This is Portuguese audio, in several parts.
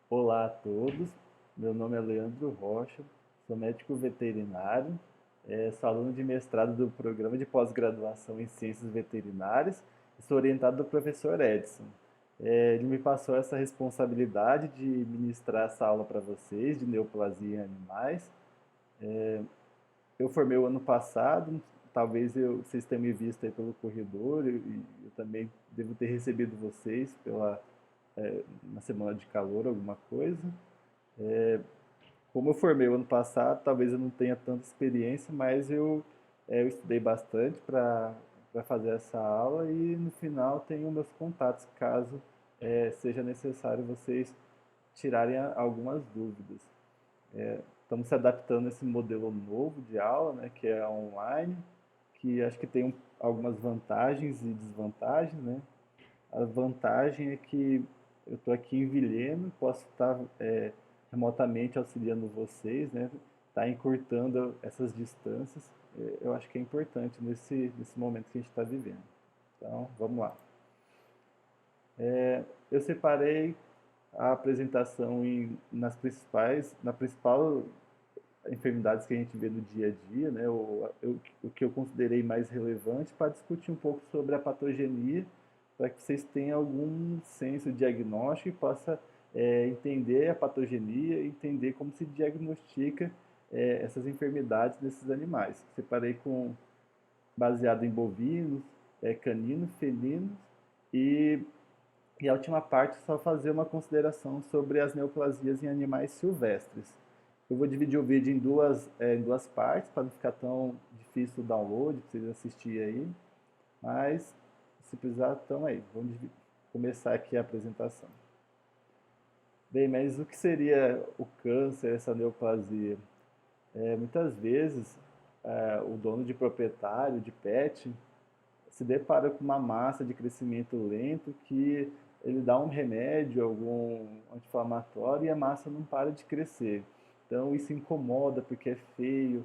Olá a todos, meu nome é Leandro Rocha, sou médico veterinário, sou aluno de mestrado do programa de pós-graduação em Ciências Veterinárias e sou orientado do professor Edson. Ele me passou essa responsabilidade de ministrar essa aula para vocês de neoplasia em animais. Eu formei o ano passado, talvez vocês tenham me visto aí pelo corredor e eu também devo ter recebido vocês na semana de calor, alguma coisa. Como eu formei o ano passado, talvez eu não tenha tanta experiência, mas eu estudei bastante para fazer essa aula e no final tenho meus contatos, caso seja necessário vocês tirarem algumas dúvidas. Estamos se adaptando a esse modelo novo de aula, né, que é online, que acho que tem algumas vantagens e desvantagens, né? A vantagem é que eu estou aqui em Vilhena, posso estar remotamente auxiliando vocês, né? Tá encurtando essas distâncias. Eu acho que é importante nesse momento que a gente está vivendo. Então, vamos lá. Eu separei a apresentação na principal enfermidades que a gente vê no dia a dia, né? O que eu considerei mais relevante para discutir um pouco sobre a patogenia, para que vocês tenham algum senso diagnóstico e possa entender a patogenia e entender como se diagnostica essas enfermidades nesses animais. Separei baseado em bovinos, caninos, felinos e a última parte só fazer uma consideração sobre as neoplasias em animais silvestres. Eu vou dividir o vídeo em duas partes, para não ficar tão difícil o download, para vocês assistirem aí. Mas, se precisar, estão aí. Começar aqui a apresentação. Bem, mas o que seria o câncer, essa neoplasia? Muitas vezes, o dono de proprietário, de pet, se depara com uma massa de crescimento lento que ele dá um remédio, algum anti-inflamatório e a massa não para de crescer. Então isso incomoda porque é feio,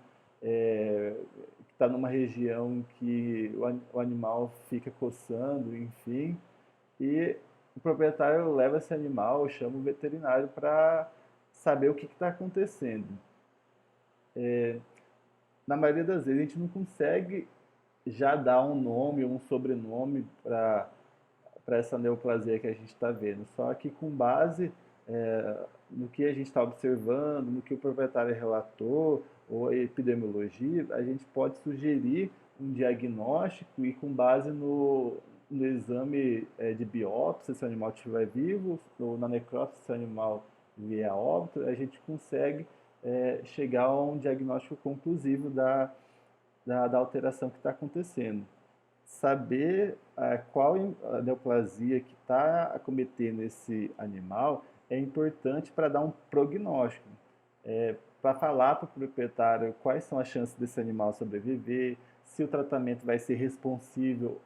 está numa região que o animal fica coçando, enfim, e o proprietário leva esse animal, chama o veterinário para saber o que está acontecendo. Na maioria das vezes a gente não consegue já dar um nome ou um sobrenome para essa neoplasia que a gente está vendo. Só que com base no que a gente está observando, no que o proprietário relatou, ou a epidemiologia, a gente pode sugerir um diagnóstico e com base no exame de biópsia, se o animal estiver vivo, ou na necrópsia, se o animal vier a óbito, a gente consegue chegar a um diagnóstico conclusivo da alteração que está acontecendo. Saber qual a neoplasia que está acometendo esse animal é importante para dar um prognóstico, para falar para o proprietário quais são as chances desse animal sobreviver, se o tratamento vai ser responsível,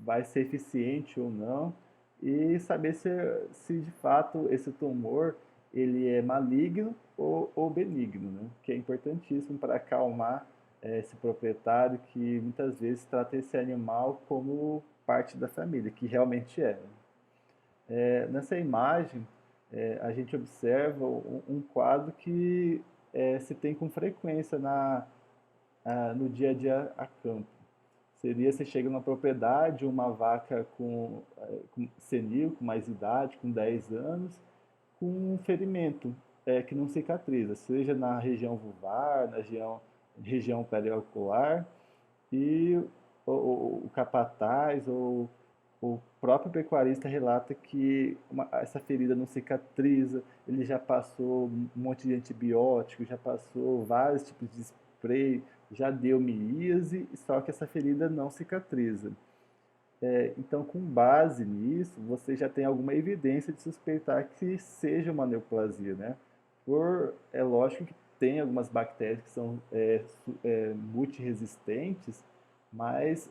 vai ser eficiente ou não, e saber se de fato esse tumor ele é maligno ou benigno, né? Que é importantíssimo para acalmar esse proprietário que muitas vezes trata esse animal como parte da família, que realmente é. Nessa imagem, a gente observa um quadro que se tem com frequência no dia a dia a campo. Seria você chega numa propriedade, uma vaca com senil, com mais idade, com 10 anos, com um ferimento que não cicatriza, seja na região vulvar, na região periocular, e o capataz ou o próprio pecuarista relata que essa ferida não cicatriza, ele já passou um monte de antibiótico, já passou vários tipos de spray, já deu miíase, só que essa ferida não cicatriza. Então, com base nisso, você já tem alguma evidência de suspeitar que seja uma neoplasia, né? É lógico que tem algumas bactérias que são multiresistentes, mas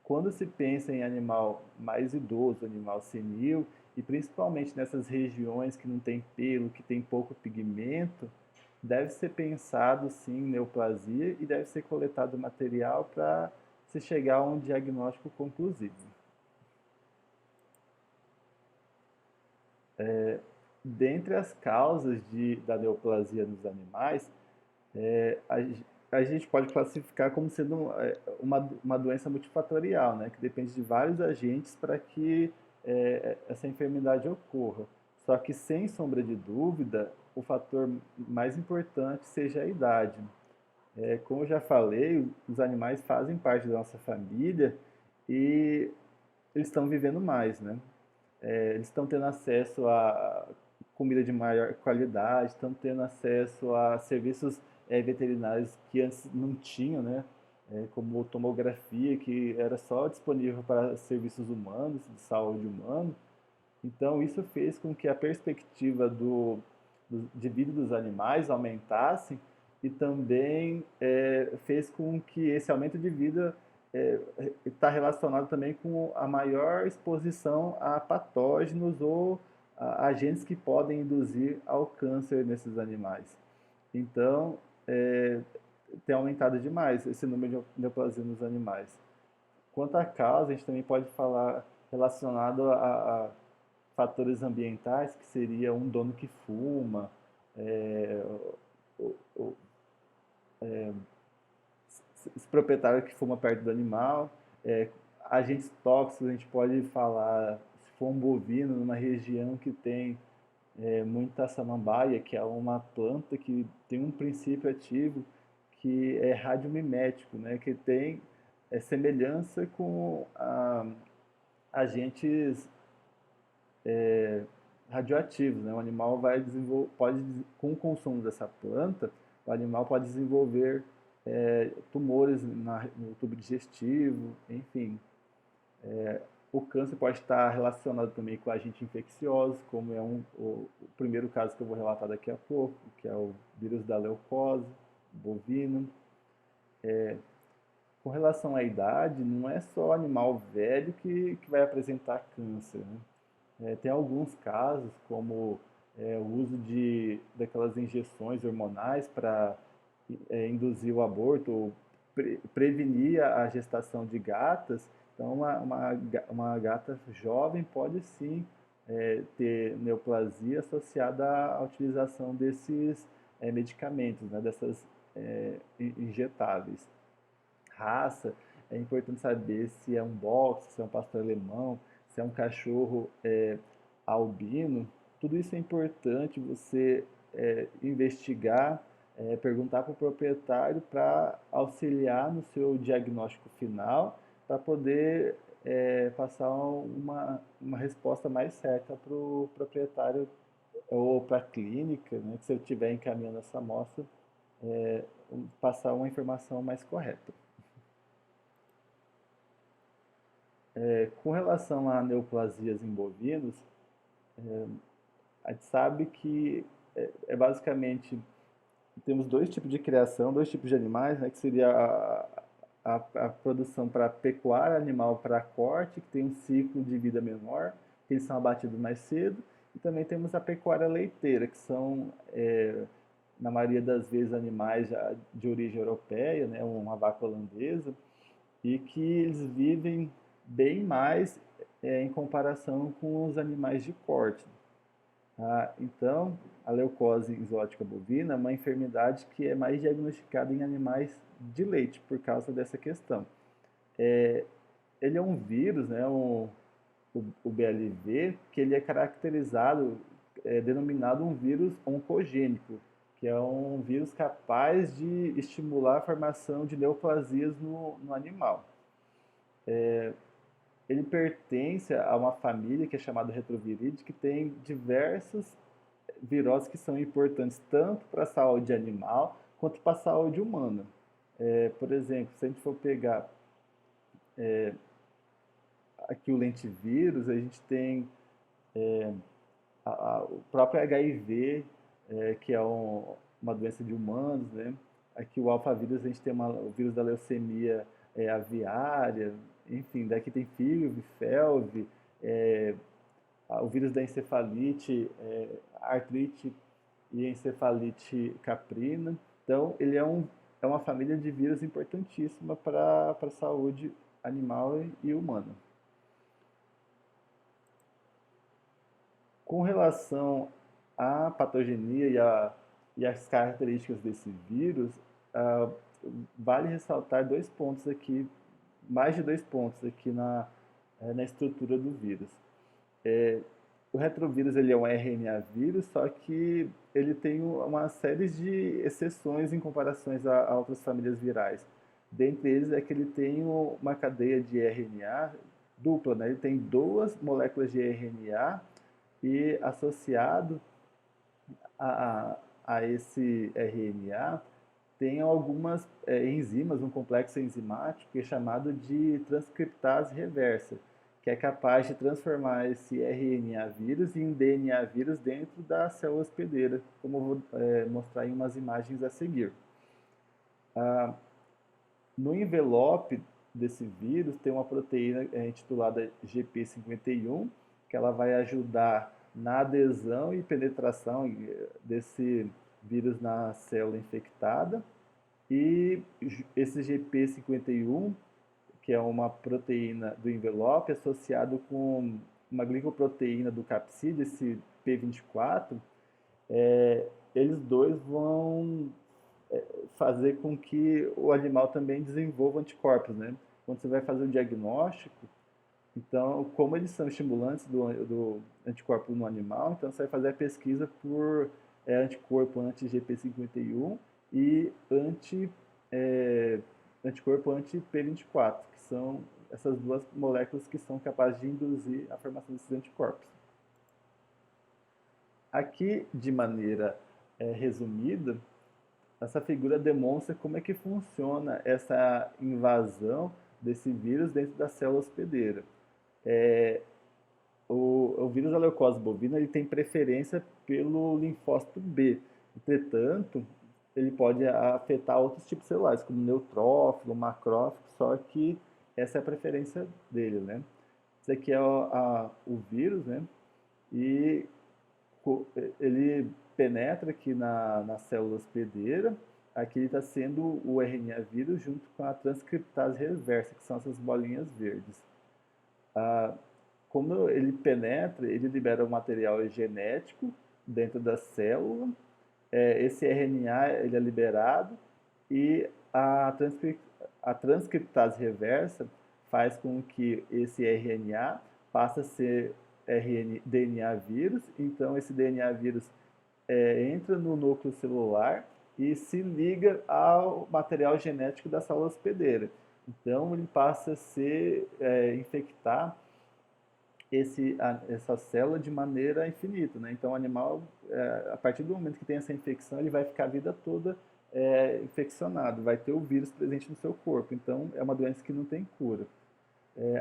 quando se pensa em animal mais idoso, animal senil, e principalmente nessas regiões que não tem pelo, que tem pouco pigmento, deve ser pensado sim em neoplasia e deve ser coletado material para se chegar a um diagnóstico conclusivo. dentre as causas da neoplasia nos animais, é, a, a gente pode classificar como sendo uma doença multifatorial, né, que depende de vários agentes para que essa enfermidade ocorra. Só que, sem sombra de dúvida, o fator mais importante seja a idade. Como eu já falei, os animais fazem parte da nossa família e eles estão vivendo mais, né? Eles estão tendo acesso a comida de maior qualidade, estão tendo acesso a serviços veterinários que antes não tinham, né? Como tomografia, que era só disponível para serviços humanos, de saúde humana. Então, isso fez com que a perspectiva de vida dos animais aumentasse e também fez com que esse aumento de vida está relacionado também com a maior exposição a patógenos ou a agentes que podem induzir ao câncer nesses animais. Então, tem aumentado demais esse número de neoplasia nos animais. Quanto à causa, a gente também pode falar relacionado a fatores ambientais, que seria um dono que fuma, é, o, o, esse proprietário que fuma perto do animal, agentes tóxicos, a gente pode falar, se for um bovino numa região que tem muita samambaia, que é uma planta que tem um princípio ativo que é radiomimético, né, que tem semelhança com agentes radioativos, né? O animal com o consumo dessa planta, o animal pode desenvolver tumores no tubo digestivo, enfim. O câncer pode estar relacionado também com agentes infecciosos, como é o primeiro caso que eu vou relatar daqui a pouco, que é o vírus da leucose bovino. Com relação à idade, não é só o animal velho que vai apresentar câncer, né? Tem alguns casos, como o uso daquelas injeções hormonais para induzir o aborto, ou prevenir a gestação de gatas. Então, uma gata jovem pode sim ter neoplasia associada à utilização desses medicamentos, né, dessas injetáveis. Raça, é importante saber se é um boxer, se é um pastor alemão, se é um cachorro albino. Tudo isso é importante você investigar, perguntar para o proprietário para auxiliar no seu diagnóstico final, para poder passar uma resposta mais certa para o proprietário ou para a clínica, né, que se ele estiver encaminhando essa amostra, passar uma informação mais correta. Com relação a neoplasias em bovinos, a gente sabe que basicamente temos dois tipos de criação, dois tipos de animais, né, que seria a produção para pecuária animal para corte, que tem um ciclo de vida menor, que eles são abatidos mais cedo, e também temos a pecuária leiteira, que são, na maioria das vezes, animais de origem europeia, né, uma vaca holandesa, e que eles vivem bem mais em comparação com os animais de corte. Então, a leucose exótica bovina é uma enfermidade que é mais diagnosticada em animais de leite, por causa dessa questão. Ele é um vírus, né, o BLV, que ele é caracterizado, denominado um vírus oncogênico, que é um vírus capaz de estimular a formação de neoplasias no animal. Ele pertence a uma família que é chamada Retroviridae, que tem diversas viroses que são importantes tanto para a saúde animal quanto para a saúde humana. Por exemplo, se a gente for pegar aqui o lentivírus, a gente tem o próprio HIV, que é uma doença de humanos, né? Aqui o alfavírus, a gente tem o vírus da leucemia aviária, enfim, daqui tem FIV, FeLV, o vírus da encefalite, artrite e encefalite caprina. Então, ele é uma família de vírus importantíssima para a saúde animal e humana. Com relação a patogenia e as características desse vírus, ah, vale ressaltar dois pontos aqui, mais de dois pontos aqui na estrutura do vírus. O retrovírus ele é um RNA vírus, só que ele tem uma série de exceções em comparações a outras famílias virais. Dentre eles é que ele tem uma cadeia de RNA dupla, né? Ele tem duas moléculas de RNA e associado a, a esse RNA tem algumas enzimas, um complexo enzimático que é chamado de transcriptase reversa, que é capaz de transformar esse RNA vírus em DNA vírus dentro da célula hospedeira, como eu vou mostrar em umas imagens a seguir. No envelope desse vírus tem uma proteína intitulada GP51, que ela vai ajudar na adesão e penetração desse vírus na célula infectada. E esse GP51, que é uma proteína do envelope associado com uma glicoproteína do capsídeo, esse P24, eles dois vão fazer com que o animal também desenvolva anticorpos, né? Quando você vai fazer o diagnóstico, então, como eles são estimulantes do anticorpo no animal, então você vai fazer a pesquisa por anticorpo anti-GP51 e é, anticorpo anti-P24, que são essas duas moléculas que são capazes de induzir a formação desses anticorpos. Aqui, de maneira resumida, essa figura demonstra como é que funciona essa invasão desse vírus dentro da célula hospedeira. O vírus da leucose bovina ele tem preferência pelo linfócito B. Entretanto, ele pode afetar outros tipos celulares, como neutrófilo, macrófago, só que essa é a preferência dele, né? Esse aqui é o vírus, né? E ele penetra aqui na célula hospedeira. Aqui ele está sendo o RNA vírus junto com a transcriptase reversa, que são essas bolinhas verdes. Como ele penetra, ele libera o material genético dentro da célula. Esse RNA ele é liberado e a transcriptase reversa faz com que esse RNA passe a ser DNA vírus. Então, esse DNA vírus entra no núcleo celular e se liga ao material genético da célula hospedeira. Então, ele passa a infectar essa célula de maneira infinita, né? Então, o animal, a partir do momento que tem essa infecção, ele vai ficar a vida toda infeccionado, vai ter o vírus presente no seu corpo. Então, é uma doença que não tem cura.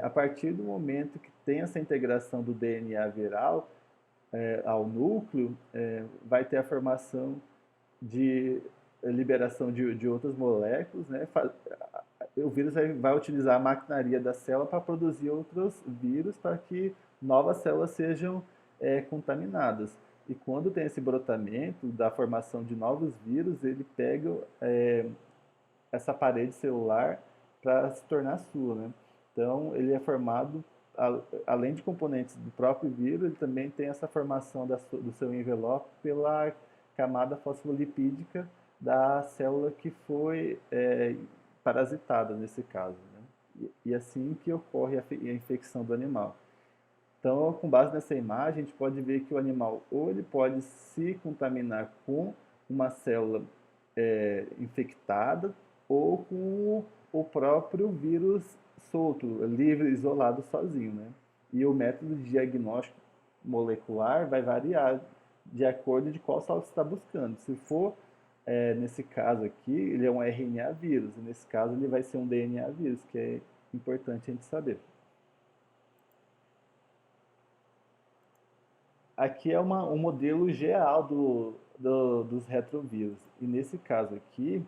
A partir do momento que tem essa integração do DNA viral ao núcleo, vai ter a formação de liberação de outras moléculas, né? O vírus vai utilizar a maquinaria da célula para produzir outros vírus para que novas células sejam contaminadas. E quando tem esse brotamento da formação de novos vírus, ele pega essa parede celular para se tornar sua, né? Então, ele é formado, além de componentes do próprio vírus, ele também tem essa formação do seu envelope pela camada fosfolipídica da célula que foi parasitada, nesse caso, né? E assim que ocorre a infecção do animal. Então, com base nessa imagem, a gente pode ver que o animal ou ele pode se contaminar com uma célula infectada ou com o próprio vírus solto, livre, isolado, sozinho, né? E o método de diagnóstico molecular vai variar de acordo de qual célula você está buscando. Se for, nesse caso aqui, ele é um RNA vírus, e nesse caso ele vai ser um DNA vírus, que é importante a gente saber. Aqui é um modelo geral dos retrovírus. E nesse caso aqui,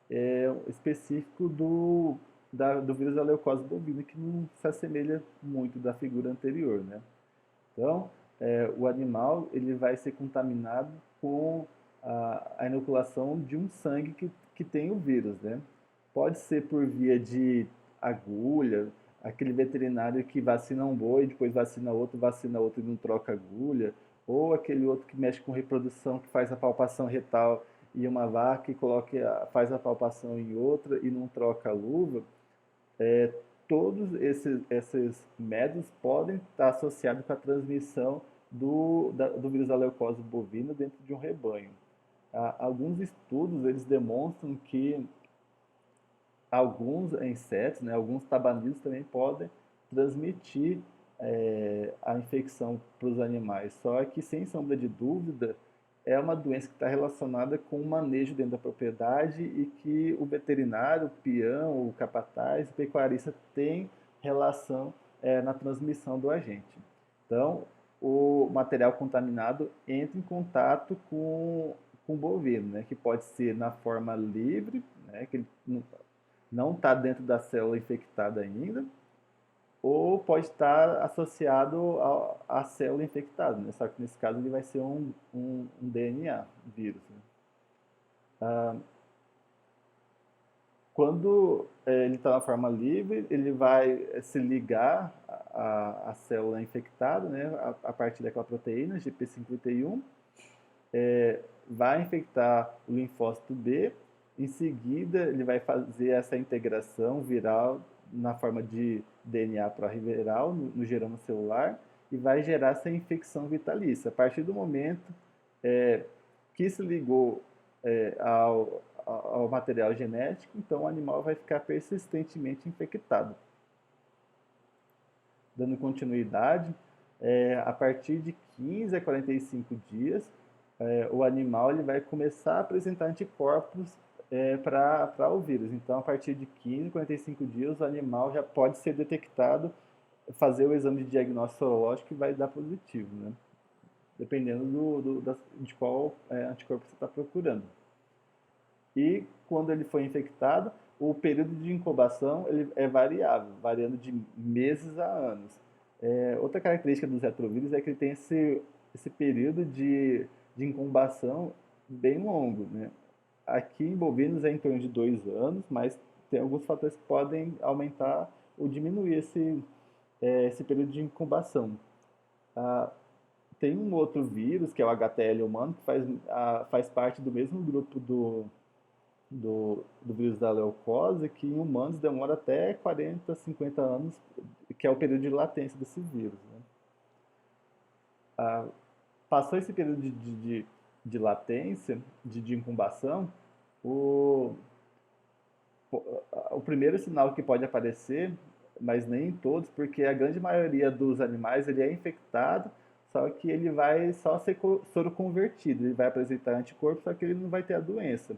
é específico do vírus da leucose bovina, que não se assemelha muito da figura anterior, né? Então, o animal ele vai ser contaminado com a inoculação de um sangue que tem o vírus, né? Pode ser por via de agulha, aquele veterinário que vacina um boi, depois vacina outro e não troca agulha, ou aquele outro que mexe com reprodução, que faz a palpação retal em uma vaca e faz a palpação em outra e não troca a luva. Todos esses métodos podem estar associados com a transmissão do vírus da leucose bovina dentro de um rebanho. Alguns estudos eles demonstram que alguns insetos, né, alguns tabanídeos também podem transmitir a infecção para os animais. Só que, sem sombra de dúvida, é uma doença que está relacionada com o manejo dentro da propriedade e que o veterinário, o peão, o capataz, o pecuarista tem relação na transmissão do agente. Então, o material contaminado entra em contato com o bovino, né, que pode ser na forma livre, né, que ele não está dentro da célula infectada ainda, ou pode estar associado à célula infectada, né? Só que nesse caso ele vai ser um DNA, um vírus. Né? Quando ele está na forma livre, ele vai se ligar à célula infectada, né? A partir daquela proteína, GP51, vai infectar o linfócito B. Em seguida, ele vai fazer essa integração viral na forma de DNA pró-viral no genoma celular e vai gerar essa infecção vitalícia. A partir do momento que se ligou ao material genético, então o animal vai ficar persistentemente infectado. Dando continuidade, a partir de 15 a 45 dias, o animal ele vai começar a apresentar anticorpos para o vírus. Então, a partir de 15 a 45 dias, o animal já pode ser detectado, fazer o exame de diagnóstico sorológico e vai dar positivo, né? Dependendo de qual anticorpo você está procurando. E quando ele foi infectado, o período de incubação ele é variável, variando de meses a anos. Outra característica dos retrovírus é que ele tem esse período de incubação bem longo, né? Aqui em bovinos é em torno de 2 anos, mas tem alguns fatores que podem aumentar ou diminuir esse período de incubação. Tem um outro vírus, que é o HTL humano, que faz parte do mesmo grupo do vírus da leucose, que em humanos demora até 40, 50 anos, que é o período de latência desse vírus. Né? Passou esse período de latência, de incubação, o primeiro sinal que pode aparecer, mas nem em todos, porque a grande maioria dos animais ele é infectado, só que ele vai só ser soroconvertido, ele vai apresentar anticorpos, só que ele não vai ter a doença.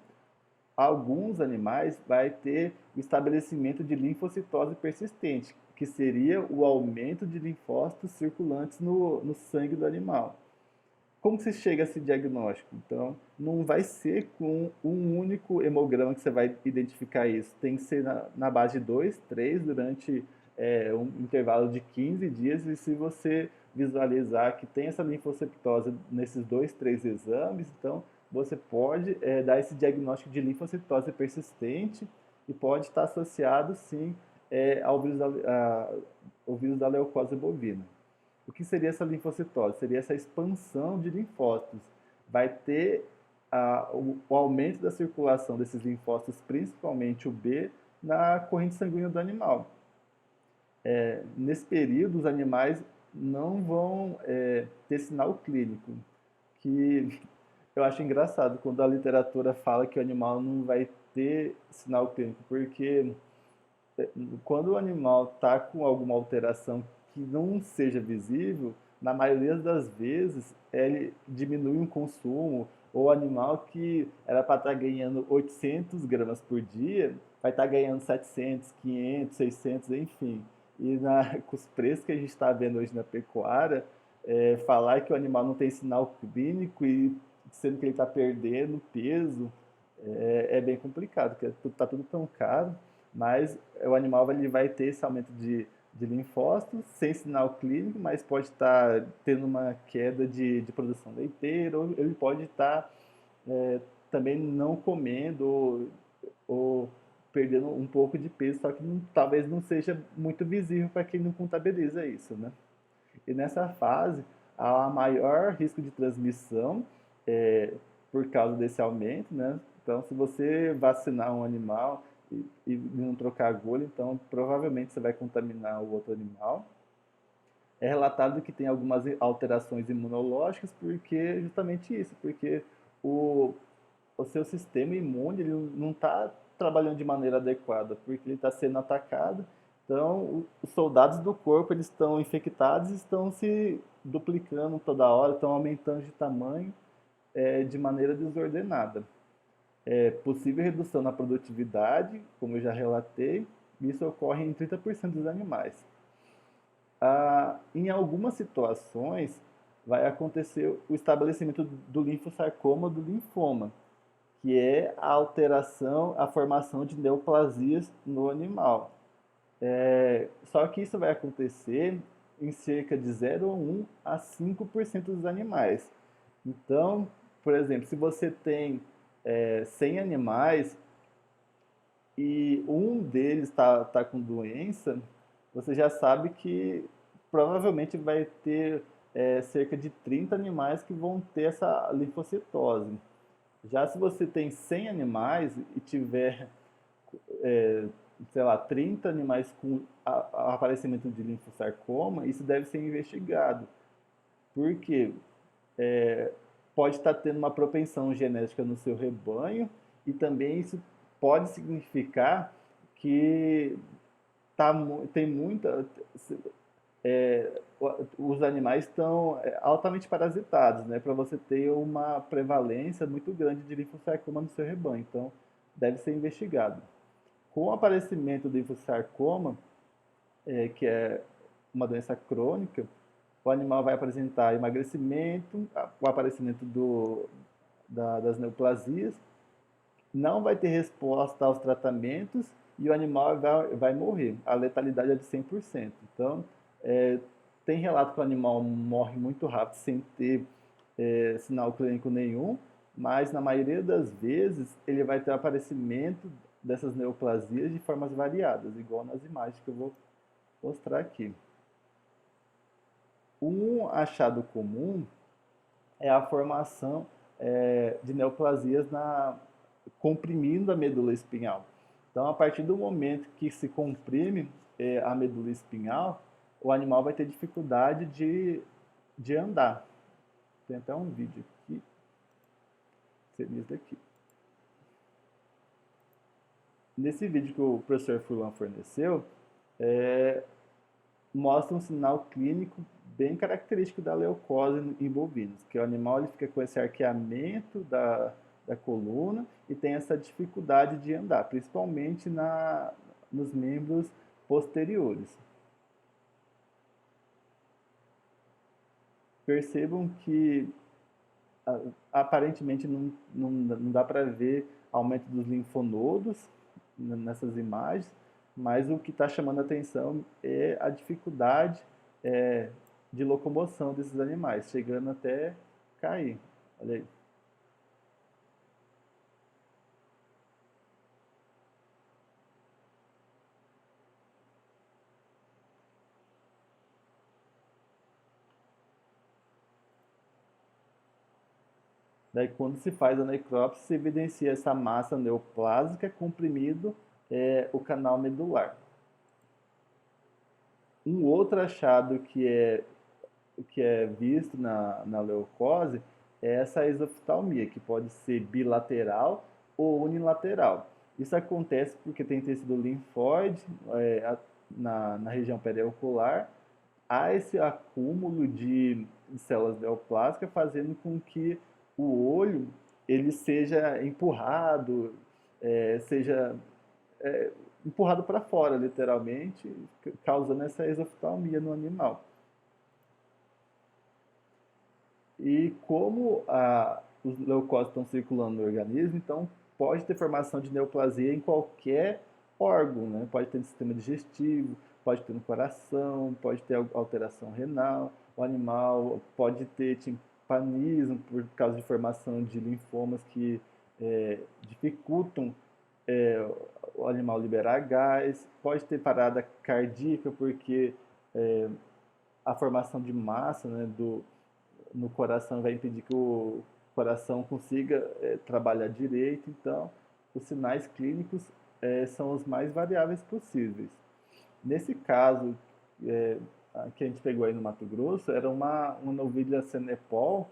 Alguns animais vai ter o estabelecimento de linfocitose persistente, que seria o aumento de linfócitos circulantes no sangue do animal. Como que se chega a esse diagnóstico? Então, não vai ser com um único hemograma que você vai identificar isso. Tem que ser na base de 2, 3, durante um intervalo de 15 dias. E se você visualizar que tem essa linfocitose nesses 2, 3 exames, então você pode dar esse diagnóstico de linfocitose persistente e pode estar associado, sim, ao vírus da leucose bovina. O que seria essa linfocitose? Seria essa expansão de linfócitos. Vai ter o aumento da circulação desses linfócitos, principalmente o B, na corrente sanguínea do animal. Nesse período, os animais não vão ter sinal clínico, que eu acho engraçado quando a literatura fala que o animal não vai ter sinal clínico, porque quando o animal está com alguma alteração que não seja visível, na maioria das vezes ele diminui o consumo, ou o animal que era para estar ganhando 800 gramas por dia, vai estar ganhando 700, 500, 600, enfim. E com os preços que a gente está vendo hoje na pecuária, falar que o animal não tem sinal clínico e sendo que ele está perdendo peso, é bem complicado, porque está tudo tão caro, mas o animal ele vai ter esse aumento de linfócitos, sem sinal clínico, mas pode estar tendo uma queda de produção leiteira, ou ele pode estar também não comendo, ou perdendo um pouco de peso, só que talvez não seja muito visível para quem não contabiliza isso, né? E nessa fase, há maior risco de transmissão é, por causa desse aumento, né? Então, se você vacinar um animal e não trocar agulha, então provavelmente você vai contaminar o outro animal. É relatado que tem algumas alterações imunológicas, porque justamente isso, porque o, o seu sistema imune ele não está trabalhando de maneira adequada, porque ele está sendo atacado. Então, os soldados do corpo eles estão infectados e estão se duplicando toda hora, estão aumentando de tamanho de maneira desordenada. É possível redução na produtividade, como eu já relatei, isso ocorre em 30% dos animais. Em algumas situações, vai acontecer o estabelecimento do linfossarcoma ou do linfoma, que é a alteração, a formação de neoplasias no animal. Só que isso vai acontecer em cerca de 0,1 a 5% dos animais. Então, por exemplo, se você tem 100 animais e um deles está com doença, você já sabe que provavelmente vai ter cerca de 30 animais que vão ter essa linfocitose. Já se você tem 100 animais e tiver, é, sei lá, 30 animais com aparecimento de linfossarcoma, isso deve ser investigado. Porque pode estar tendo uma propensão genética no seu rebanho e também isso pode significar que tem muita os animais estão altamente parasitados, né, para você ter uma prevalência muito grande de linfossarcoma no seu rebanho. Então, deve ser investigado. Com o aparecimento do linfossarcoma, que é uma doença crônica, o animal vai apresentar emagrecimento, o aparecimento das neoplasias, não vai ter resposta aos tratamentos e o animal vai morrer. A letalidade é de 100%. Então, é, tem relato que o animal morre muito rápido sem ter sinal clínico nenhum, mas na maioria das vezes ele vai ter aparecimento dessas neoplasias de formas variadas, igual nas imagens que eu vou mostrar aqui. Um achado comum é a formação de neoplasias comprimindo a medula espinhal. Então, a partir do momento que se comprime a medula espinhal, o animal vai ter dificuldade de andar. Tem até um vídeo aqui, seria isso daqui. Nesse vídeo que o professor Furlan forneceu, mostra um sinal clínico bem característico da leucose em bovinos, que o animal ele fica com esse arqueamento da coluna e tem essa dificuldade de andar, principalmente nos membros posteriores. Percebam que aparentemente não dá para ver aumento dos linfonodos nessas imagens, mas o que está chamando a atenção é a dificuldade de locomoção desses animais, chegando até cair. Olha aí. Daí, quando se faz a necrópsia, se evidencia essa massa neoplásica comprimido o canal medular. Um outro achado que é visto na leucose é essa exoftalmia, que pode ser bilateral ou unilateral. Isso acontece porque tem tecido linfóide na região periocular, há esse acúmulo de células neoplásicas fazendo com que o olho ele seja empurrado, seja empurrado para fora, literalmente, causando essa exoftalmia no animal. E como os leucócitos estão circulando no organismo, então pode ter formação de neoplasia em qualquer órgão, né? Pode ter no sistema digestivo, pode ter no coração, pode ter alteração renal, o animal pode ter timpanismo por causa de formação de linfomas que dificultam o animal liberar gás, pode ter parada cardíaca porque é, a formação de massa, né, no coração vai impedir que o coração consiga trabalhar direito. Então, os sinais clínicos são os mais variáveis possíveis. Nesse caso é, que a gente pegou aí no Mato Grosso, era uma novilha Senepol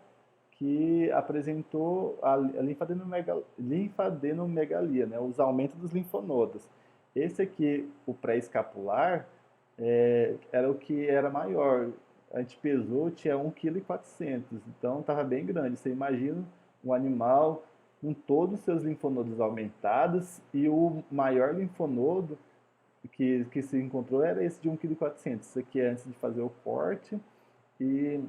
que apresentou a linfadenomegalia, né, os aumentos dos linfonodos. Esse aqui, o pré-escapular, era o que era maior. A gente pesou, tinha 1,4 kg, então estava bem grande. Você imagina um animal com todos os seus linfonodos aumentados e o maior linfonodo que se encontrou era esse de 1,4 kg. Isso aqui é antes de fazer o corte e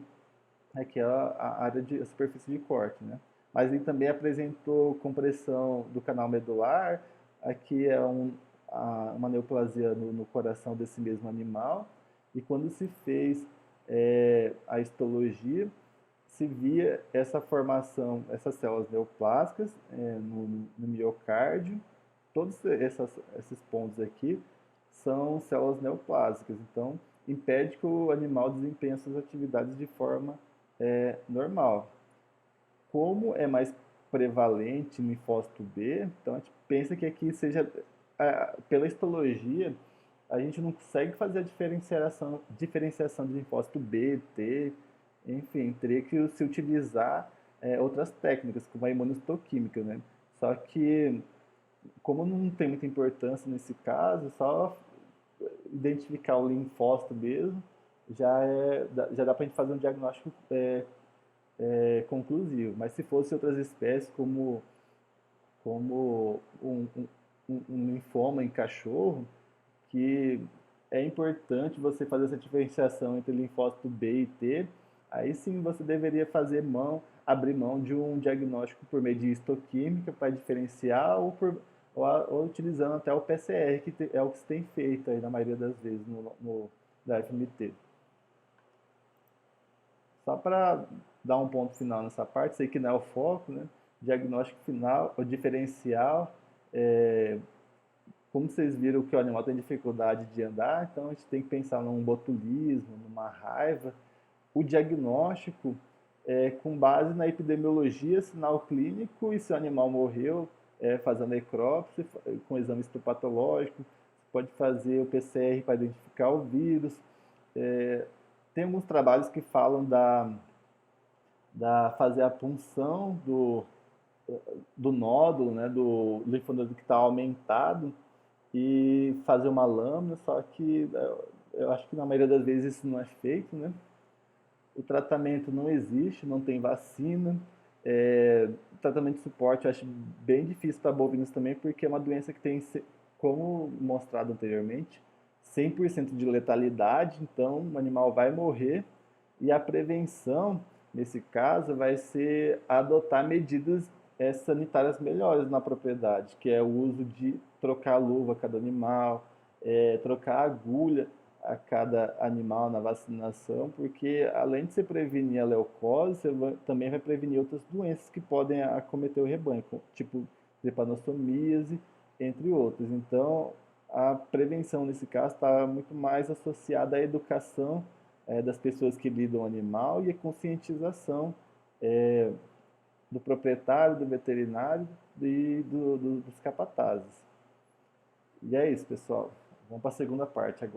aqui é a área a superfície de corte, né? Mas ele também apresentou compressão do canal medular. Aqui é uma neoplasia no coração desse mesmo animal. E quando se fez a histologia, se via essa formação, essas células neoplásicas no miocárdio. Todos esses pontos aqui são células neoplásicas. Então, impede que o animal desempenhe suas atividades de forma normal. Como é mais prevalente no linfócito B, então a gente pensa que aqui seja, pela histologia, a gente não consegue fazer a diferenciação de linfócito B, T, enfim, teria que se utilizar outras técnicas, como a imunistoquímica, né? Só que, como não tem muita importância nesse caso, só identificar o linfócito mesmo, já dá para a gente fazer um diagnóstico conclusivo. Mas se fosse outras espécies, como um linfoma em cachorro, que é importante você fazer essa diferenciação entre linfócito B e T, aí sim você deveria abrir mão de um diagnóstico por meio de histoquímica para diferenciar ou utilizando até o PCR, que é o que se tem feito aí na maioria das vezes da FMT. Só para dar um ponto final nessa parte, sei que não é o foco, né? Diagnóstico final, o diferencial, como vocês viram que o animal tem dificuldade de andar, então a gente tem que pensar num botulismo, numa raiva. O diagnóstico é com base na epidemiologia, sinal clínico, e se o animal morreu, fazendo necrópsia, com exame histopatológico, você pode fazer o PCR para identificar o vírus. Tem alguns trabalhos que falam da fazer a punção do nódulo, né, do linfonodo que está aumentado e fazer uma lâmina, só que eu acho que na maioria das vezes isso não é feito, né? O tratamento não existe, não tem vacina. Tratamento de suporte eu acho bem difícil para bovinos também, porque é uma doença que tem, como mostrado anteriormente, 100% de letalidade, então o animal vai morrer e a prevenção, nesse caso, vai ser adotar medidas sanitárias melhores na propriedade, que é o uso de trocar a luva a cada animal, trocar a agulha a cada animal na vacinação, porque além de você prevenir a leucose, você também vai prevenir outras doenças que podem acometer o rebanho, tipo drepanossomíase, entre outros. Então, a prevenção nesse caso está muito mais associada à educação das pessoas que lidam com o animal e a conscientização do proprietário, do veterinário e dos capatazes. E é isso, pessoal. Vamos para a segunda parte agora.